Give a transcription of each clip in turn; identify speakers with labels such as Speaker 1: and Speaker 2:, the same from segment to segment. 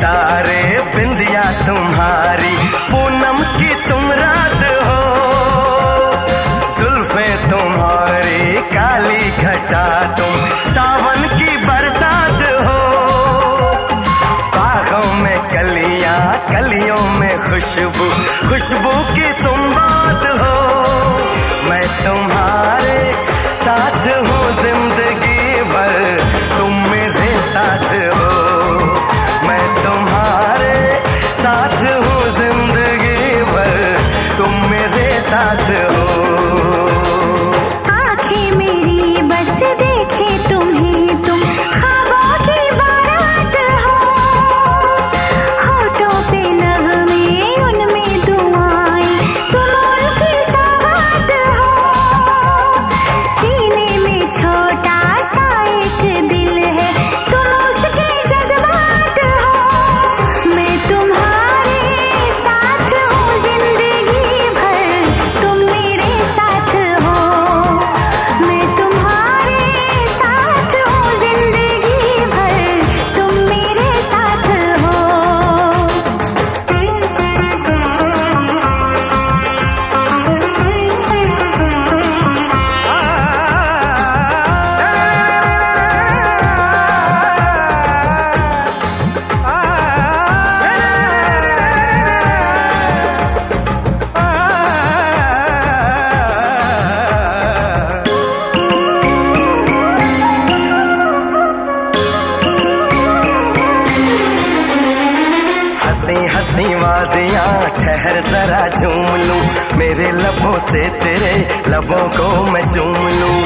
Speaker 1: सितारे बिंदिया तुम्हारी, पूनम की तुम रात हो, जुल्फे तुम्हारी काली घटा तुम, सावन की बरसात हो, बागों में कलियां कलियों में खुशबू, खुशबू की तुम बात हो। मैं तुम्हारे साथ हूँ जिंदगी भर, तुम मेरे साथ हो। मैं तुम्हारे साथ हूँ जिंदगी भर, तुम मेरे साथ हो।
Speaker 2: आँखें मेरी बस देखे तुम्हें, तुम ख्वाबों की बारात हो, होठों पे नगमे उनमें दुआएं, तुम उनकी सौगात हो, सीने में छोटा सा एक दिल है, तुम उसके जज्बात हो। मैं तुम्हारे साथ हूँ जिंदगी भर, तुम मेरे साथ हो। मैं तुम्हारे साथ हूँ जिंदगी भर, तुम मेरे साथ हो।
Speaker 1: हंसी हंसी वादियाँ ठहर जरा झूम लूं, मेरे लबों से तेरे लबों को मैं चूम लूं।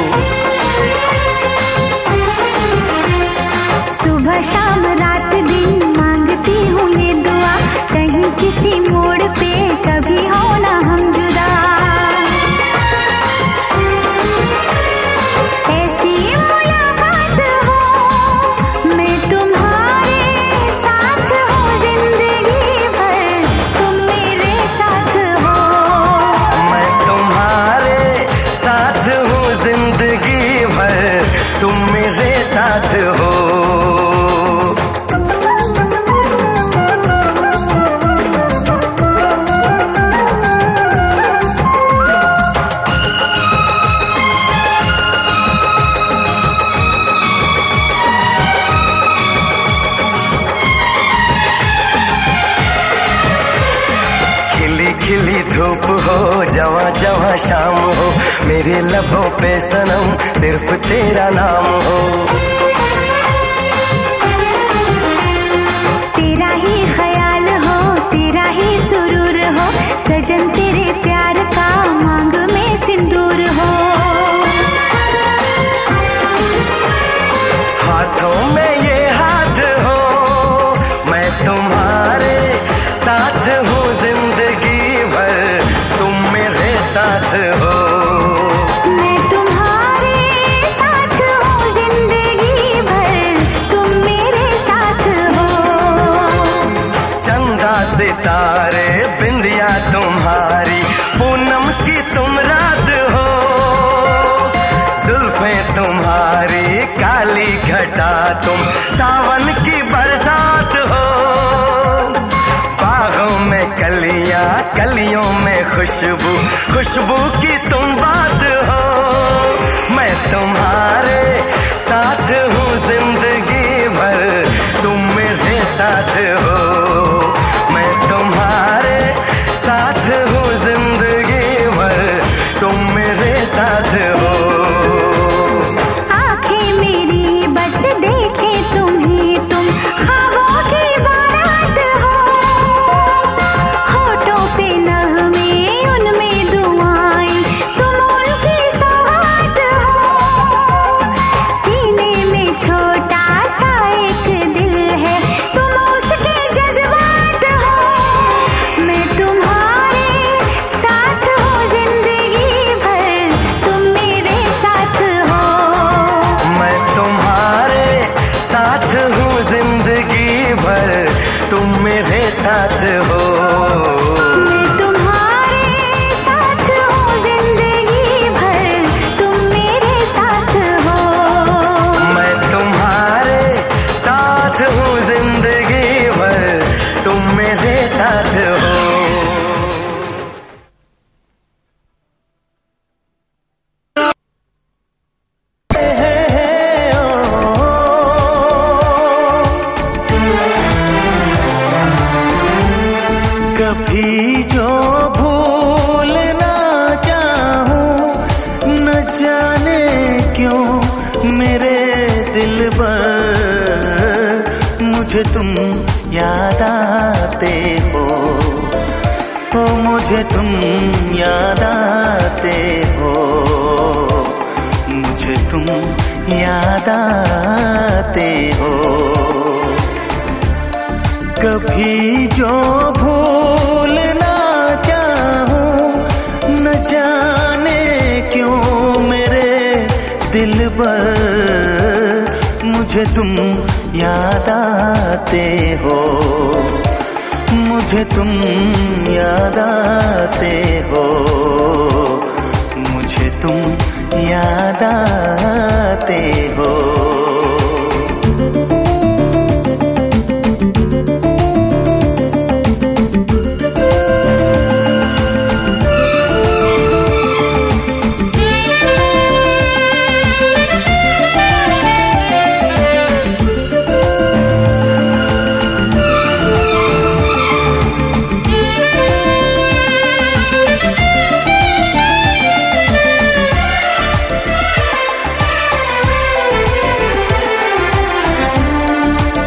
Speaker 2: सुबह शाम रात दिन मांगती हूँ ये दुआ, कहीं किसी मोड़ पे कभी हो ना हम जुदा। ऐसी मुलाकात हो, मैं तुम्हारे साथ हूँ जिंदगी भर, तुम मेरे साथ हो।
Speaker 1: मैं तुम्हारे साथ हूँ जिंदगी भर, तुम मेरे साथ हो। खिली खिली धूप हो, जवां जवां शाम हो, मेरे लबों पे सनम सिर्फ तेरा नाम हो।
Speaker 2: तेरा ही ख्याल हो, तेरा ही सुरूर हो, सजन तेरे प्यार का मांग में सिंदूर हो।
Speaker 1: हाथों में ये हाथ हो, मैं तुम्हारे साथ हूँ जिंदगी भर, तुम मेरे साथ हो।
Speaker 2: मैं तुम्हारे साथ हूँ जिंदगी भर, तुम मेरे साथ हो।
Speaker 1: चंदा सितारे बिंदिया तुम्हारी, पूनम की तुम रात हो, जुल्फे तुम्हारी काली घटा तुम, सावन की बरसात हो, बागों में कलियां कलियों में खुशबू, खुशबू की तुम बात हो। मैं तुम्हारे साथ हूँ जिंदगी भर, तुम मेरे साथ हो। मैं तुम्हारे साथ हूँ जिंदगी भर, तुम मेरे साथ हो।
Speaker 2: आँखें मेरी बस देखे तुम्हें, तुम ख्वाबों की बारात हो, होठों पे नगमे उनमें दुआएं, तुम उनकी सौगात हो, सीने में छोटा सा एक दिल है, तुम उसके जज्बात हो। मैं तुम्हारे साथ हूँ जिंदगी भर, तुम मेरे साथ हो।
Speaker 1: मैं तुम्हारे साथ हूँ जिंदगी भर, तुम मेरे साथ हो।
Speaker 2: मैं तुम्हारे साथ हूँ जिंदगी भर, तुम मेरे साथ हो।
Speaker 1: मैं तुम्हारे साथ हूँ जिंदगी भर, दिलबर, मुझे तुम याद आते हो, मुझे तुम याद आते हो, मुझे तुम याद आते हो। कभी जो भूलना चाहूं न जाने क्यों मेरे दिलबर, मुझे तुम याद आते हो, मुझे तुम याद आते हो, मुझे तुम याद आते हो।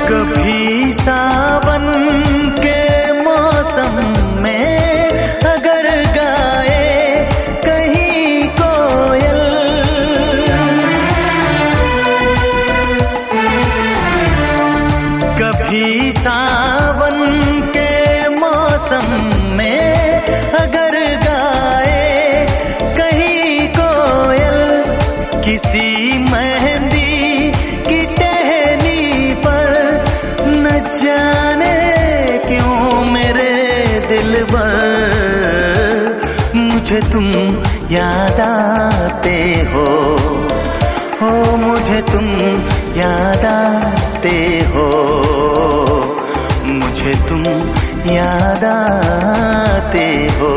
Speaker 1: कभी सावन के मौसम में अगर गाए कहीं कोयल, कभी सावन के मौसम में अगर गाए कहीं कोयल, किसी मेहंदी की टहनी पर न जाने क्यों मेरे दिलबर, मुझे तुम याद आते हो, मुझे तुम याद आते हो, मुझे तुम याद आते हो।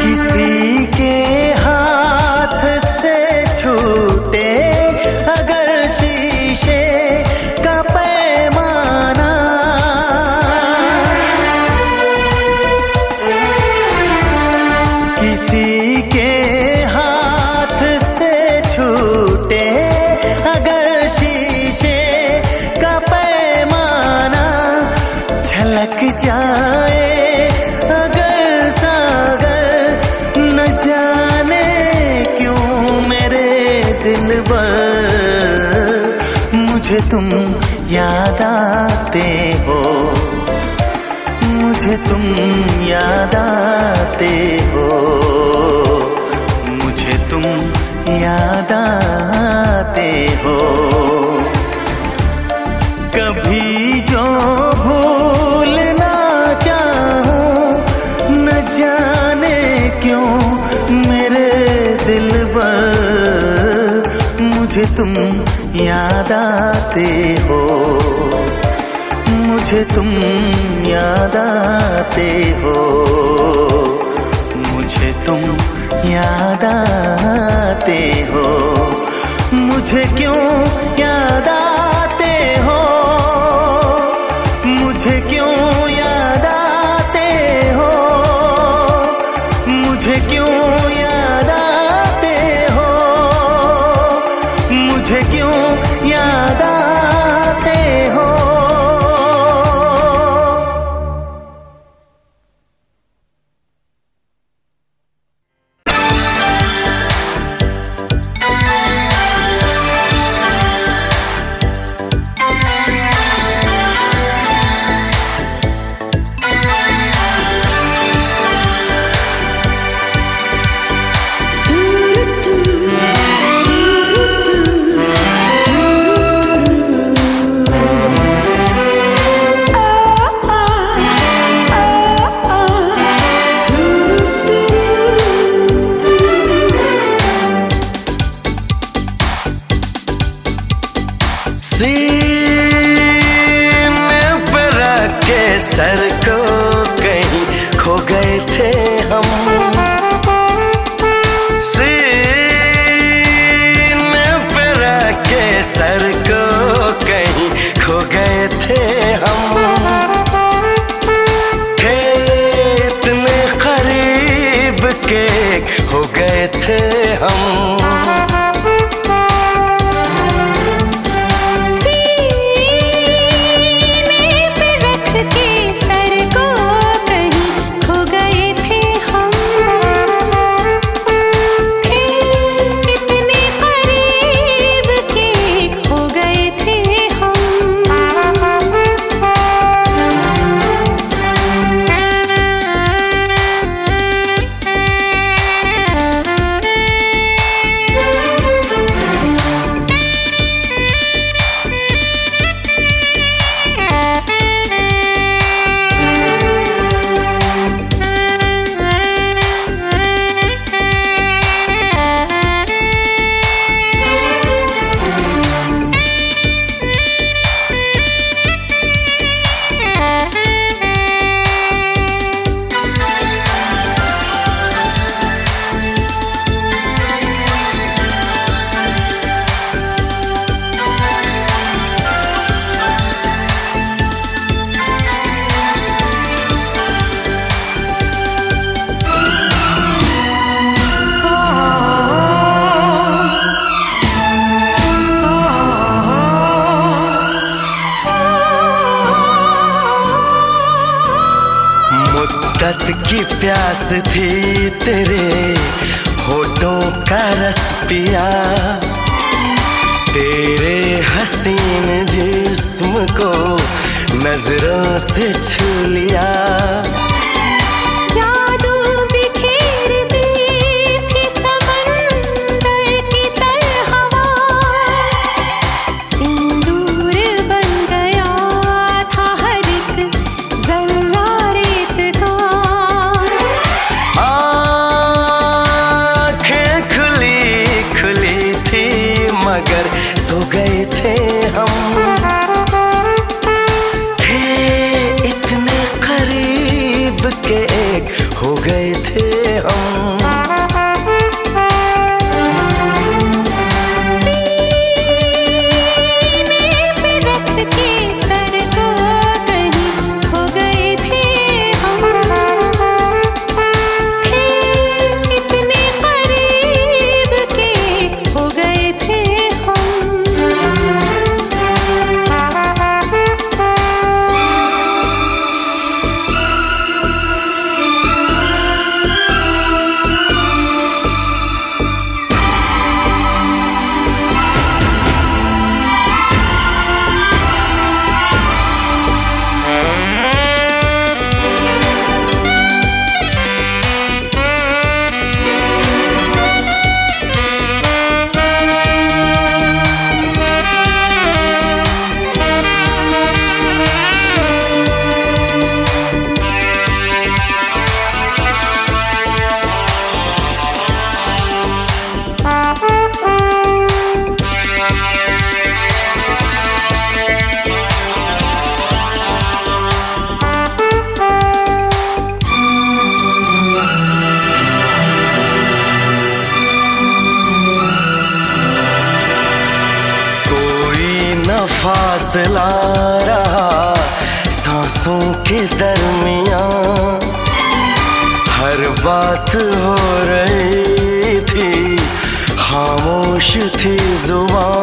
Speaker 1: किसी के हाथ से छूटे अगर शीशे का पैमाना, किसी के हाथ से छूटे अगर शीशे का पैमाना, झलक जाए अगर सागर न जाने क्यों मेरे दिलबर, मुझे तुम याद आते हो, मुझे तुम याद आते हो, मुझे तुम याद आते हो। कभी जो भूलना चाहूं न जाने क्यों मेरे दिलबर, मुझे तुम याद आते हो, मुझे तुम याद आते हो, मुझे तुम याद आते हो, मुझे क्यों याद आते हो, मुझे क्यों याद आते हो, मुझे क्यों याद आते हो, मुझे क्यों याद आते हो। सर को कहीं खो गए थे हम। सीने पे रख के सर को कहीं खो गए थे हम। थे इतने करीब के हो गए थे हम। मुद्दत की प्यास थी तेरे होठों का रस पिया, तेरे हसीन जिस्म को नजरों से छू लिया। मगर सो गए थे हम, थे इतने करीब के एक हो गए थे हम। फासला रहा सांसों के दरमियां, हर बात हो रही थी खामोश थी जुबान।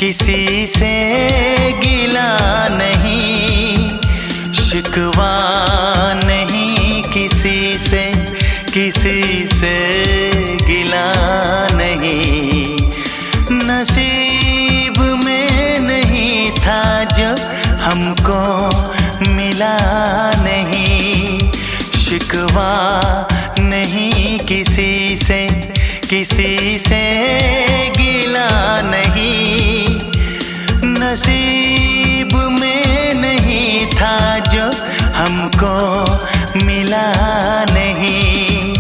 Speaker 1: किसी से गिला नहीं, शिकवा नहीं किसी से, किसी से गिला नहीं। नसीब में नहीं था जो हमको मिला नहीं, शिकवा नहीं किसी से, किसी से गिला नहीं। नसीब में नहीं था जो हमको मिला नहीं,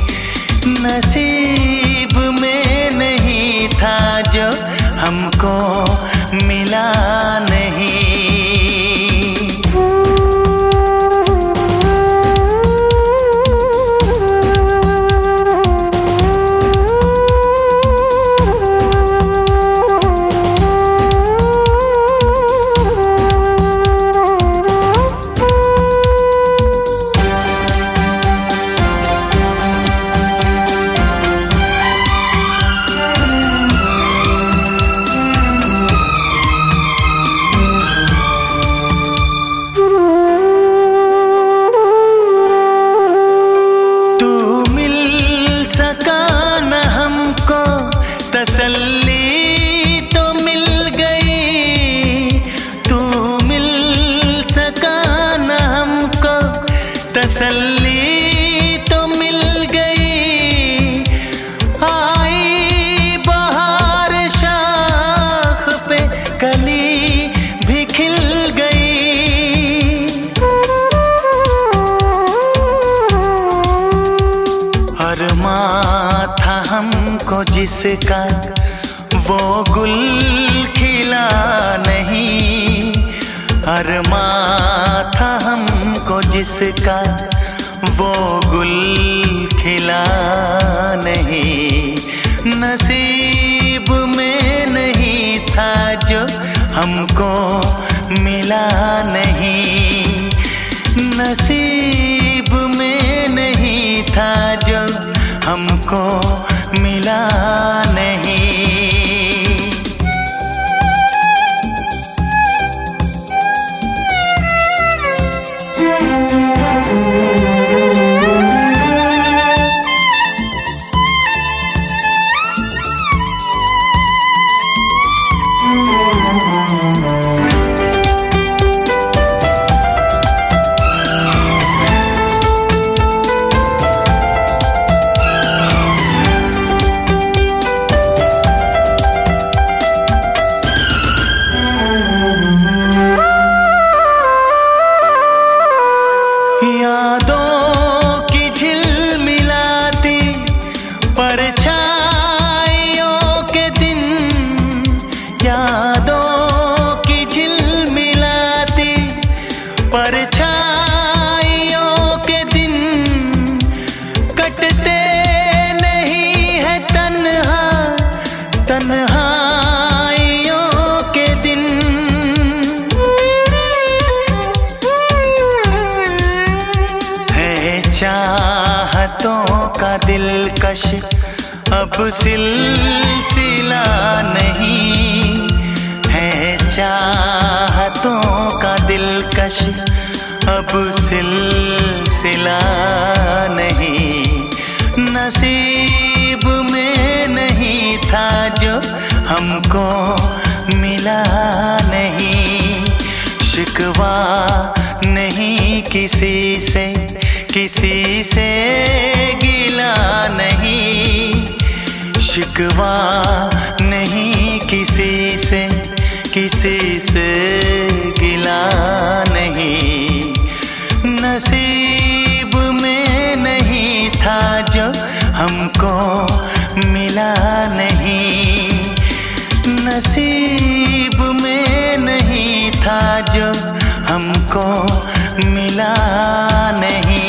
Speaker 1: नसीब में नहीं था जो हमको मिला नहीं। तसल्ली तो मिल गई, तू मिल सका न हमको, तसल्ली तो मिल गई। आई बहार शाख पे कली भी खिल गई। अरमां था हमको जिसका वो गुल खिला नहीं, अरमां था हमको जिसका वो गुल खिला नहीं। नसीब में नहीं था जो हमको मिला नहीं, नसीब में नहीं था जो हमको मिला नहीं। यादों की झिलमिलाती परछाइयों के दिन, यादों की झिलमिलाती परछाइयों के दिन, कटते नहीं है तन्हा तन्हाइयों के दिन। चाहतों का दिलकश अब सिलसिला नहीं है, चाहतों का दिलकश अब सिलसिला नहीं। नसीब में नहीं था जो हमको मिला नहीं, शिकवा नहीं किसी से, किसी से गिला नहीं, शिकवा नहीं किसी से, किसी से गिला नहीं। नसीब में नहीं था जो हमको मिला नहीं, नसीब में नहीं था जो हमको मिला नहीं।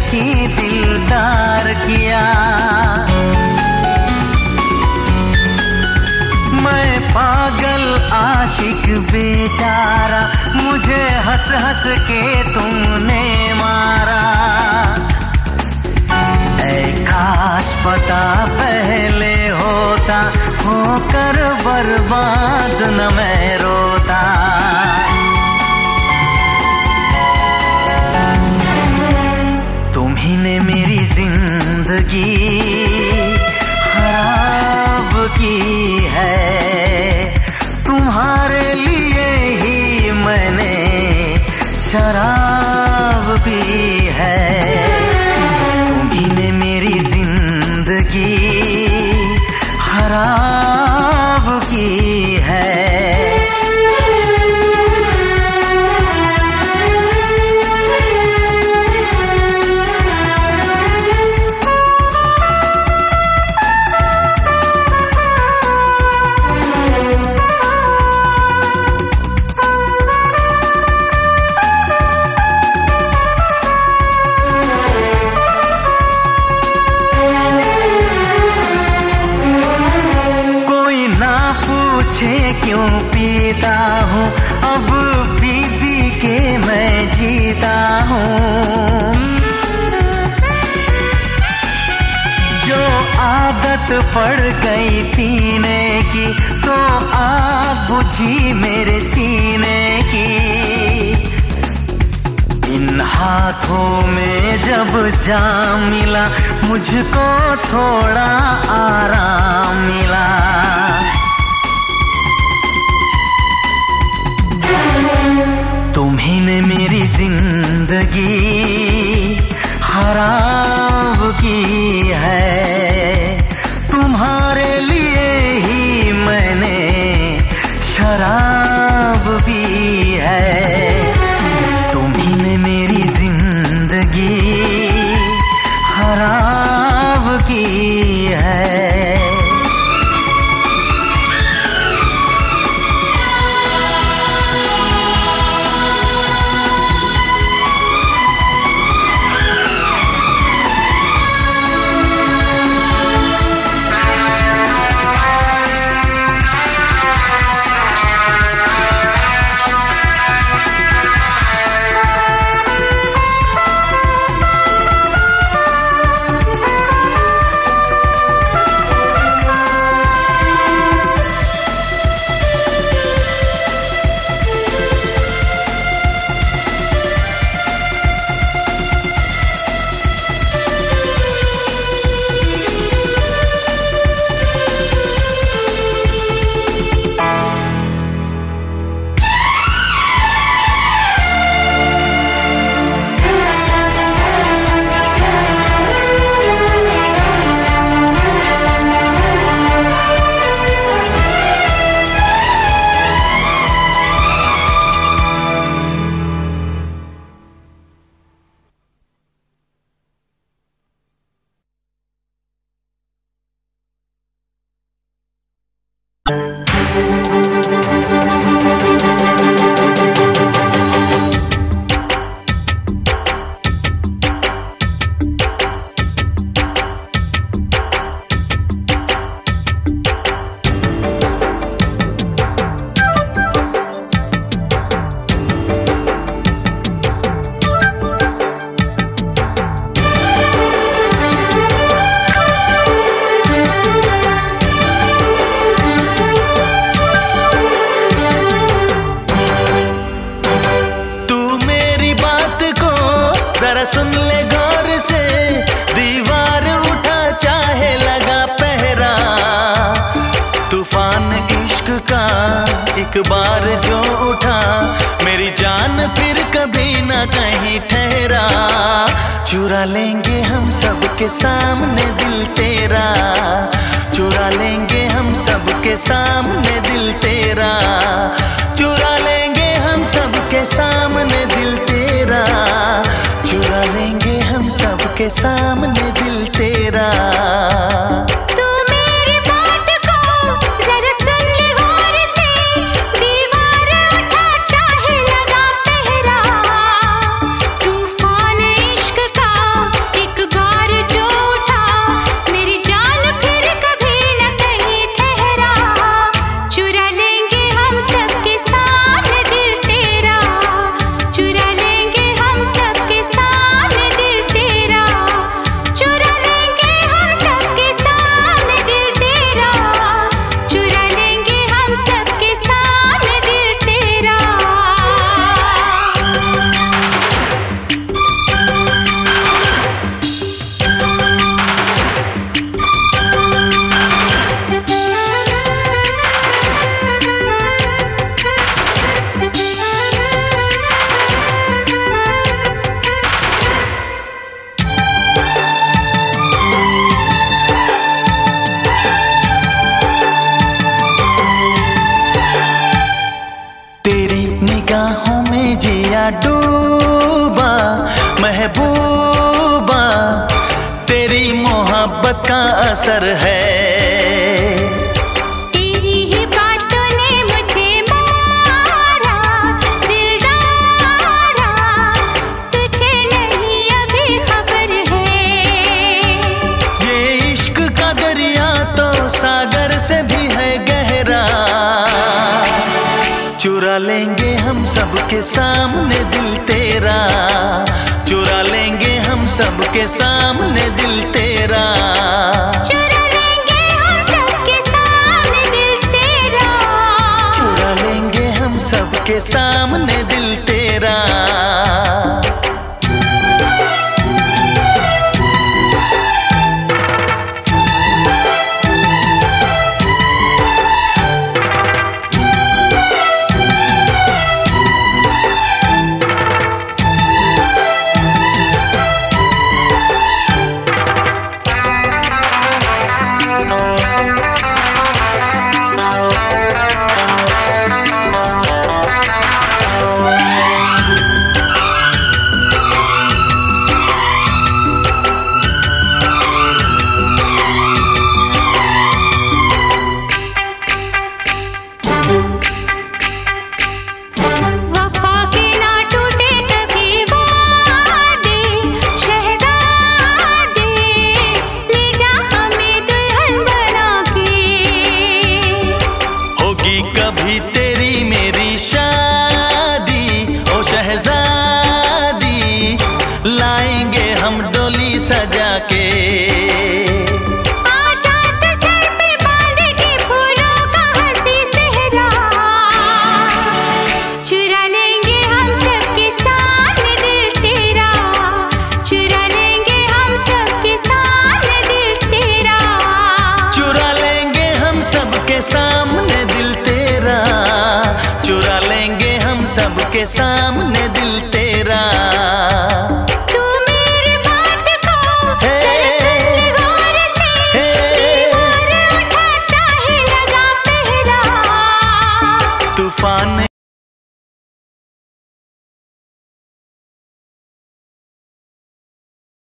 Speaker 1: बेअकी दिलदार किया। मैं पागल आशिक बेचारा, मुझे हंस हंस के तुमने मारा। ऐ काश पता पहले होता, होकर बर्बाद न मैं रोता। तुम्ही ने मेरी जिंदगी खराब की है, तुम्हारे लिए ही मैंने शराब पी है। तुम्ही ने मेरी जिंदगी खराब की है। क्यों पीता हूँ अब पी पी के मैं जीता हूँ। जो आदत पड़ गई पीने की, तो आग बुझी मेरे सीने की। इन हाथों में जब जाम मिला, मुझको थोड़ा आराम मिला। तुम्ही ने मेरी जिंदगी खराब की है, तुम्हारे लिए ही मैंने शराब पी है। तुम्ही ने मेरी जिंदगी खराब की है। एक बार जो उठा मेरी जान फिर कभी ना कहीं ठहरा। चुरा लेंगे हम सबके सामने दिल तेरा, चुरा लेंगे हम सबके सामने दिल तेरा, चुरा लेंगे हम सबके सामने दिल तेरा, चुरा लेंगे हम सबके सामने दिल तेरा। का असर है।
Speaker 2: तेरी ही बातों ने मुझे मारा दिलदारा, तुझे नहीं अभी खबर है।
Speaker 1: ये इश्क का दरिया तो सागर से भी है गहरा, चुरा लेंगे हम सबके सामने दिल तेरा, चुरा लेंगे हम सबके सामने दिल तेरा,
Speaker 2: चुरा लेंगे हम सबके सामने दिल तेरा,
Speaker 1: चुरा लेंगे हम सबके सामने दिल तेरा। कभी तेरी मेरी शादी ओ शहजादी, लाएंगे